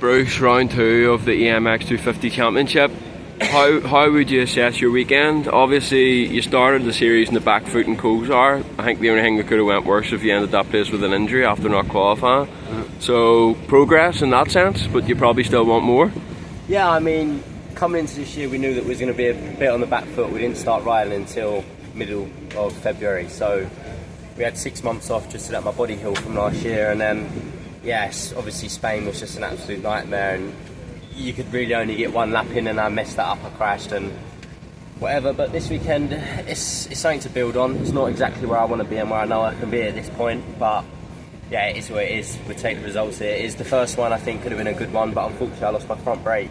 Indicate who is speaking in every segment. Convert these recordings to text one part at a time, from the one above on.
Speaker 1: Bruce, round 2 of the EMX250 Championship. How would you assess your weekend? Obviously, you started the series in the back foot in Kozar. I think the only thing that could have went worse if you ended that place with an injury after not qualifying. So progress in that sense, but you probably still want more.
Speaker 2: Yeah, I mean, coming into this year, we knew that we was going to be a bit on the back foot. We didn't start riding until middle of February, so we had 6 months off just to let my body heal from last year, and then yes, obviously Spain was just an absolute nightmare, and you could really only get one lap in, and I messed that up, I crashed and whatever. But this weekend, it's something to build on. It's not exactly where I want to be and where I know I can be at this point, but yeah, it is what it is. We take the results here. It is the first one I think could have been a good one, but unfortunately I lost my front brake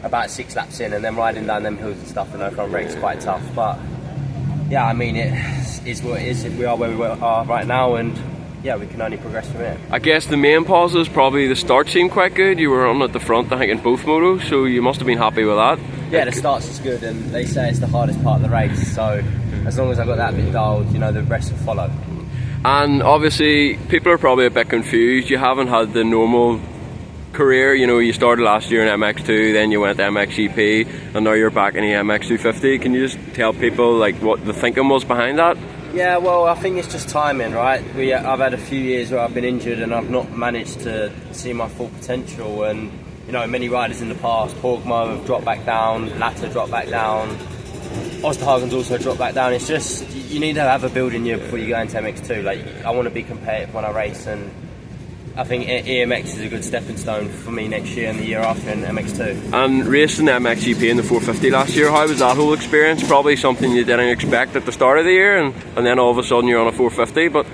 Speaker 2: about 6 laps in, and then riding down them hills and stuff with no front brake is quite tough. But yeah, I mean, it is what it is. We are where we are right now, and yeah, we can only progress from here.
Speaker 1: I guess the main positives, probably the start seemed quite good. You were on at the front, I think, in both motos, so you must have been happy with that.
Speaker 2: Yeah, the starts is good, and they say it's the hardest part of the race, so as long as I got that bit dialed, you know, the rest will follow.
Speaker 1: And obviously, people are probably a bit confused. You haven't had the normal career, you know, you started last year in MX2, then you went to MXGP, and now you're back in the EMX250. Can you just tell people like what the thinking was behind that?
Speaker 2: Yeah, well, I think it's just timing, right? I've had a few years where I've been injured and I've not managed to see my full potential, and you know, many riders in the past, Porgmo have dropped back down, Latta dropped back down, Osterhagen's also dropped back down. It's just, you need to have a building year before you go into MX2. Like, I want to be competitive when I race, and I think EMX is a good stepping stone for me next year and the year after in MX2.
Speaker 1: And racing the MXGP in the 450 last year, how was that whole experience? Probably something you didn't expect at the start of the year, and then all of a sudden you're on a 450, but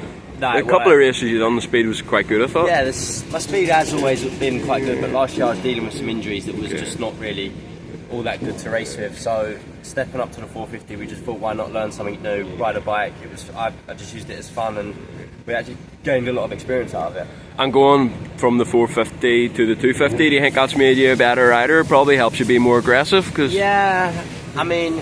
Speaker 1: a couple of races you done, the speed was quite good, I thought.
Speaker 2: Yeah, my speed has always been quite good, but last year I was dealing with some injuries that was just not really all that good to race with. So stepping up to the 450, we just thought, why not learn something new, ride a bike. I just used it as fun, and we actually gained a lot of experience out of it.
Speaker 1: And going from the 450 to the 250, do you think that's made you a better rider? Probably helps you be more aggressive, cause
Speaker 2: yeah, I mean,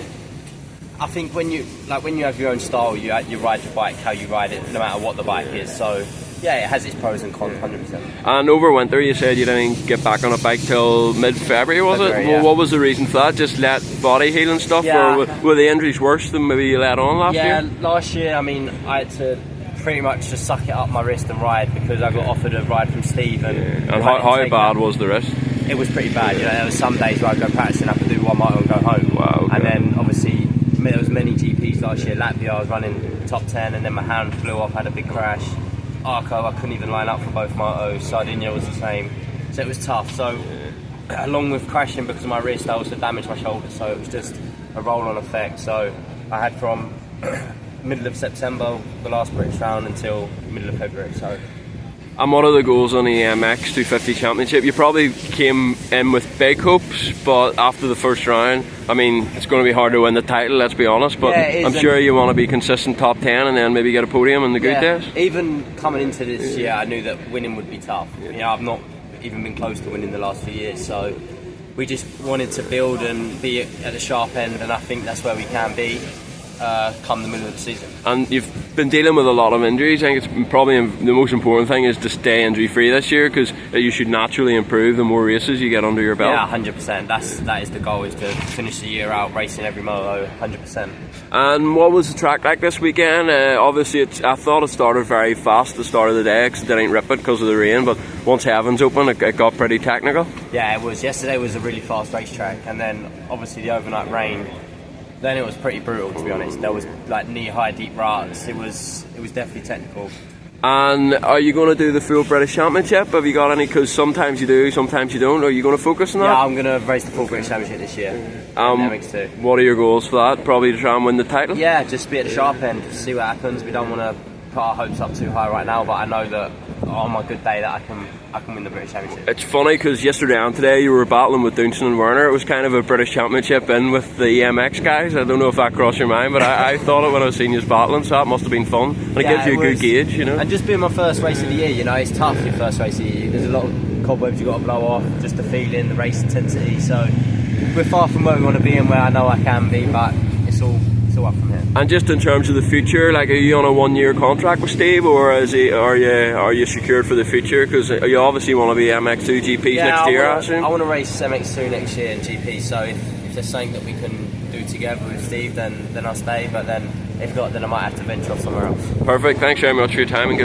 Speaker 2: I think when you have your own style, you ride your bike how you ride it, no matter what the bike is. So yeah, it has its pros and cons, 100%.
Speaker 1: And over winter, you said you didn't get back on a bike till mid-February, was it?
Speaker 2: Yeah.
Speaker 1: Well, what was the reason for that? Just let body heal and stuff,
Speaker 2: yeah.
Speaker 1: Or were the injuries worse than maybe you let on last year?
Speaker 2: Yeah, last year, I mean, I had to pretty much just suck it up my wrist and ride, because I got offered a ride from Steve. And
Speaker 1: how bad was the wrist?
Speaker 2: It was pretty bad. You know, there was some days where I'd go practicing, I could do 1 mile and go home.
Speaker 1: Wow. Okay.
Speaker 2: And then obviously there was many GPs last year. Latvia, I was running top 10, and then my hand flew off, had a big crash. Arco, I couldn't even line up for both motos. Sardinia was the same, so it was tough. So along with crashing because of my wrist, I also damaged my shoulder, so it was just a roll-on effect. So I had from middle of September, the last British round, until middle of February. So.
Speaker 1: And what are the goals on the EMX250 Championship? You probably came in with big hopes, but after the first round, I mean, it's going to be hard to win the title, let's be honest, but yeah, I'm sure you want to be consistent top 10 and then maybe get a podium in the good days.
Speaker 2: Even coming into this year, I knew that winning would be tough. You know, I've not even been close to winning the last few years, so we just wanted to build and be at the sharp end, and I think that's where we can be come the middle of the season. And
Speaker 1: you've been dealing with a lot of injuries. I think it's probably the most important thing is to stay injury free this year, because you should naturally improve the more races you get under your belt.
Speaker 2: Yeah, 100%. That is the goal, is to finish the year out racing every moto, 100%.
Speaker 1: And what was the track like this weekend? Obviously, I thought it started very fast at the start of the day, because it didn't rip it because of the rain, but once heavens opened, it got pretty technical.
Speaker 2: Yeah, it was. Yesterday was a really fast racetrack, and then obviously the overnight rain. Then it was pretty brutal, to be honest. There was like knee-high deep ruts. It was definitely technical.
Speaker 1: And are you going to do the full British Championship? Have you got any? Because sometimes you do, sometimes you don't. Are you going to focus on that?
Speaker 2: Yeah, I'm going to race the full British Championship this year. MX2.
Speaker 1: What are your goals for that? Probably to try and win the title?
Speaker 2: Yeah, just be at the sharp end, see what happens. We don't want to put our hopes up too high right now, but I know that on my good day that I can win the British Championship.
Speaker 1: It's funny because yesterday and today you were battling with Dunson and Werner. It was kind of a British Championship in with the EMX guys. I don't know if that crossed your mind, but I thought it when I was seeing you battling, so that must have been fun. And it gives you a good gauge, you know.
Speaker 2: And just being my first race of the year, you know, it's tough your first race of the year. There's a lot of cobwebs you've got to blow off, just the feeling, the race intensity. So we're far from where we want to be and where I know I can be, but it's all all up from here.
Speaker 1: And just in terms of the future, like, are you on a 1-year contract with Steve, or are you secured for the future? Because you obviously want to be MX2 GPs next year, I assume.
Speaker 2: I want to race MX2 next year in GP. So if there's something that we can do together with Steve, then I'll stay. But then if not, then I might have to venture off somewhere else.
Speaker 1: Perfect. Thanks very much for your time and good luck.